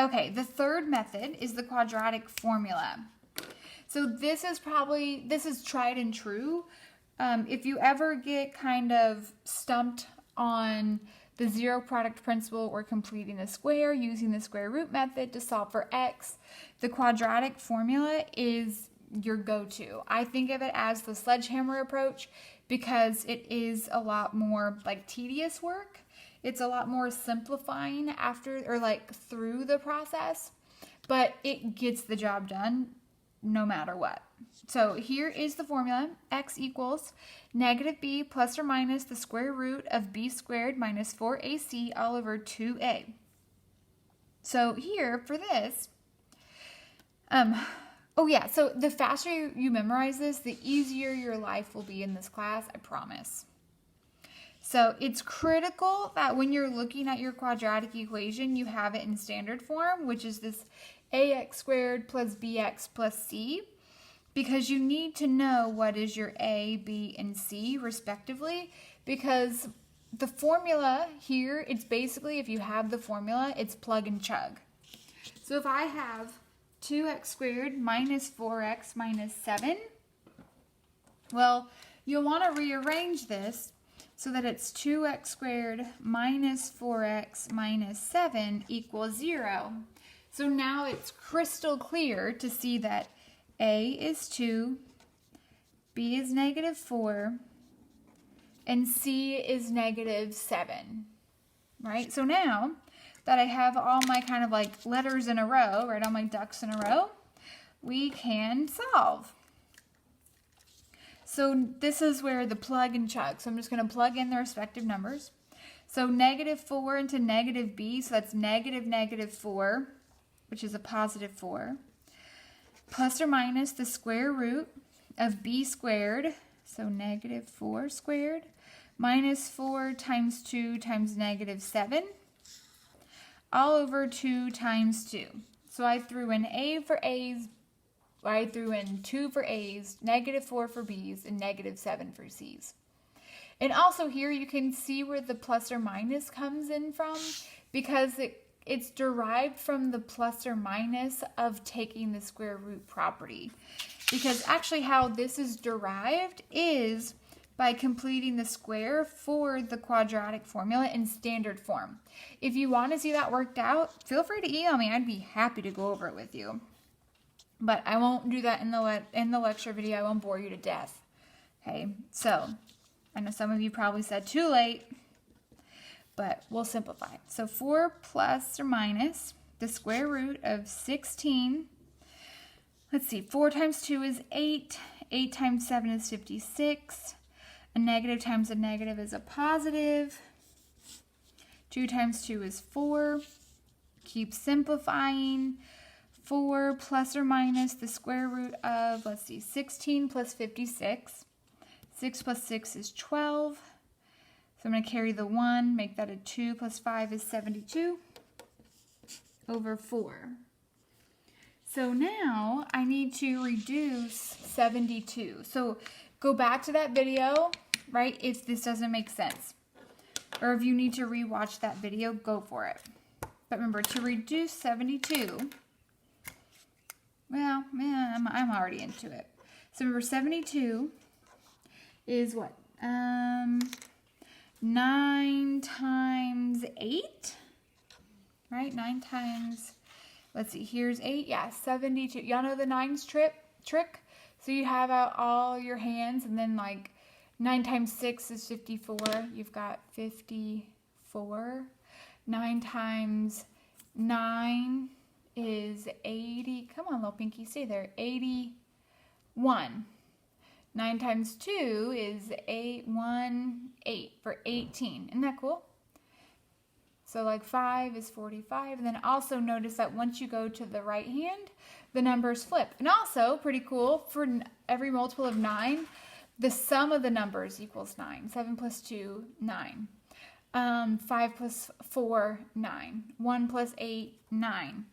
Okay, the third method is the quadratic formula. So this is tried and true. If you ever get kind of stumped on the zero product principle or completing a square using the square root method to solve for x, the quadratic formula is your go-to. I think of it as the sledgehammer approach because it is a lot more like tedious work. It's a lot more simplifying after or like through the process, but it gets the job done no matter what. So here is the formula. X equals negative b plus or minus the square root of b squared minus 4ac all over 2a. So here for this, oh yeah, so the faster you memorize this, the easier your life will be in this class, I promise. So it's critical that when you're looking at your quadratic equation, you have it in standard form, which is this ax squared plus bx plus c, because you need to know what is your a, b, and c respectively, because the formula here, it's basically, if you have the formula, it's plug and chug. So if I have 2x squared minus 4x minus 7, well, you'll want to rearrange this so that it's 2x squared minus 4x minus 7 equals 0. So now it's crystal clear to see that a is 2, b is negative 4, and c is negative 7, right? So now that I have all my kind of like letters in a row, right, all my ducks in a row, we can solve. So this is where the plug and chug. So I'm just going to plug in the respective numbers. So negative 4 into negative b, so that's negative negative 4, which is a positive 4, plus or minus the square root of b squared, so negative 4 squared, minus 4 times 2 times negative 7, all over 2 times 2. So I threw in a for a's, I threw in 2 for a's, negative 4 for b's, and negative 7 for c's. And also here you can see where the plus or minus comes in from, because it's derived from the plus or minus of taking the square root property. Because actually how this is derived is by completing the square for the quadratic formula in standard form. If you want to see that worked out, feel free to email me. I'd be happy to go over it with you. But I won't do that in the lecture video. I won't bore you to death. Okay, so I know some of you probably said too late, but we'll simplify. So 4 plus or minus the square root of 16. Let's see, 4 times 2 is 8. 8 times 7 is 56. A negative times a negative is a positive. 2 times 2 is 4. Keep simplifying. 4 plus or minus the square root of, let's see, 16 plus 56. 6 plus 6 is 12. So I'm going to carry the 1, make that a 2 plus 5 is 72 over 4. So now I need to reduce 72. So go back to that video, right, if this doesn't make sense. Or if you need to rewatch that video, go for it. But remember, to reduce 72, well, man, I'm already into it. So remember, 72 is what? 9 times 8, right? 9 times, let's see, here's 8. Yeah, 72. Y'all know the nines trick? So you have out all your hands, and then like 9 times 6 is 54. You've got 54. 9 times 9 is 80. Come on, little pinky, stay there. 81. 9 times 2 is 8 for 18. Isn't that cool? So like 5 is 45. And then also notice that once you go to the right hand, the numbers flip. And also, pretty cool, for every multiple of 9, the sum of the numbers equals 9. 7 plus 2, 9. 5 plus 4, 9. 1 plus 8, 9.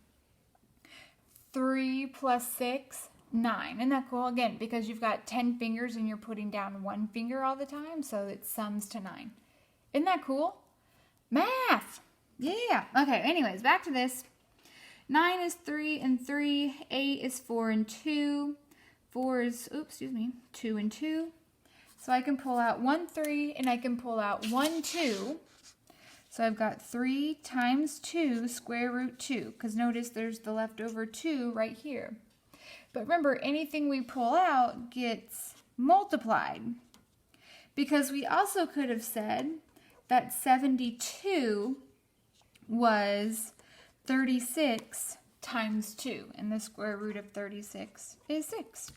3 plus 6, 9. Isn't that cool? Again, because you've got 10 fingers and you're putting down one finger all the time, so it sums to 9. Isn't that cool? Math! Yeah. Okay, anyways, back to this. 9 is 3 and 3. 8 is 4 and 2. 4 is, 2 and 2. So I can pull out 1, 3, and I can pull out 1, 2. So I've got 3 times 2 square root 2, because notice there's the leftover 2 right here. But remember, anything we pull out gets multiplied, because we also could have said that 72 was 36 times 2, and the square root of 36 is 6.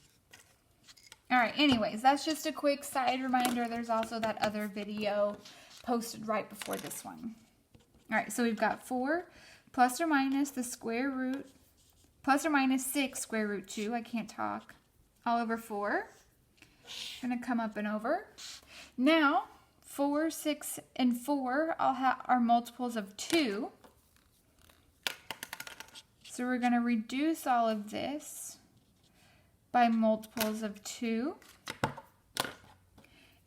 All right, anyways, that's just a quick side reminder. There's also that other video posted right before this one. All right, so we've got 4 plus or minus the square root, plus or minus 6 square root 2, I can't talk, all over 4. Gonna come up and over. Now, 4, 6, and 4 all are multiples of 2. So we're gonna reduce all of this by multiples of 2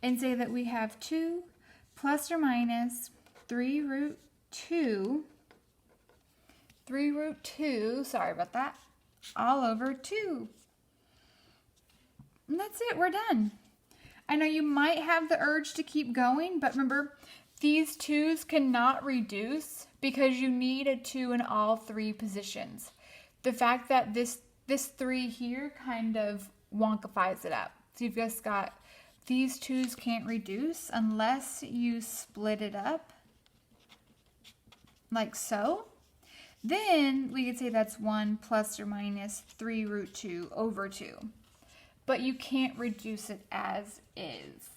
and say that we have 2 plus or minus 3 root 2, sorry about that, all over 2. And that's it, we're done. I know you might have the urge to keep going, but remember, these 2's cannot reduce because you need a 2 in all 3 positions. The fact that this 3 here kind of wonkifies it up. So you've just got these 2's can't reduce unless you split it up like so. Then we could say that's 1 plus or minus 3 root 2 over 2. But you can't reduce it as is.